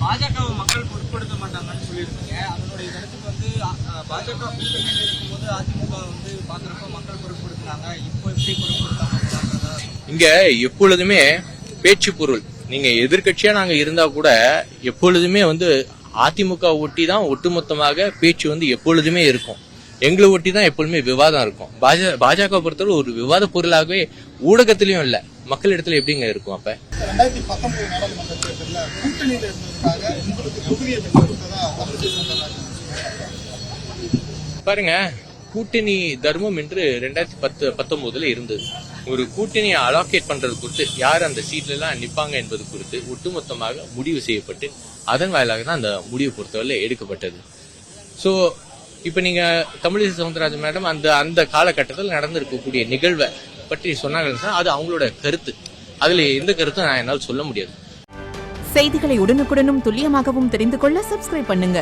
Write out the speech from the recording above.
பாஜகவை மக்கள் பொருட்படுத்த மாட்டாங்கன்னு சொல்லியிருக்கீங்க. அதனுடைய கருத்துக்கு வந்து பாஜக கூட்டணியில் இருக்கும்போது அதிமுக வந்து பாக்குறப்ப மக்கள் பொருட்படுத்தினாங்க, இப்போ எப்படி பொருட்படுத்தாங்க? இங்க எப்பொழுதுமே பேச்சு பொருள். நீங்க எதிர்கட்சியா நாங்க இருந்தா கூட எப்பொழுதுமே வந்து அதிமுக ஒட்டி தான் ஒட்டுமொத்தமாக பேச்சு வந்து எப்பொழுதுமே இருக்கும். எங்களை ஒட்டி தான் எப்பொழுதுமே விவாதம் இருக்கும். பாஜக பொறுத்தவரை ஒரு விவாத பொருளாகவே ஊடகத்திலயும் இல்ல, மக்களிடத்துல எப்படிங்க இருக்கும்? அப்ப 2019 நாடாளுமன்ற தேர்தலில் கூட்டணியில் இருந்ததுக்காக உங்களுக்கு தொகுதியை பெற்றதா பாருங்க, கூட்டணி தர்மம் என்று 2019 இருந்தது. ஒரு கூட்டணியை அலோகேட் பண்றது குறித்து, யார் அந்த சீட்ல எல்லாம் நிப்பாங்க என்பது குறித்து ஒட்டுமொத்தமாக முடிவு செய்யப்பட்டு அதன் வாயிலாக தான் அந்த முடிவு பொறுத்தவரை எடுக்கப்பட்டது. சோ இப்ப நீங்க தமிழிசை சவுந்தரராஜன் மேடம் அந்த காலகட்டத்தில் நடந்திருக்கக்கூடிய நிகழ்வை பற்றி சொன்னாங்க. அது அவங்களோட கருத்து. அதுல எந்த கருத்தும் நான் என்னால் சொல்ல முடியாது. செய்திகளை உடனுக்குடனும் துல்லியமாகவும் தெரிந்து கொள்ள சப்ஸ்கிரைப் பண்ணுங்க.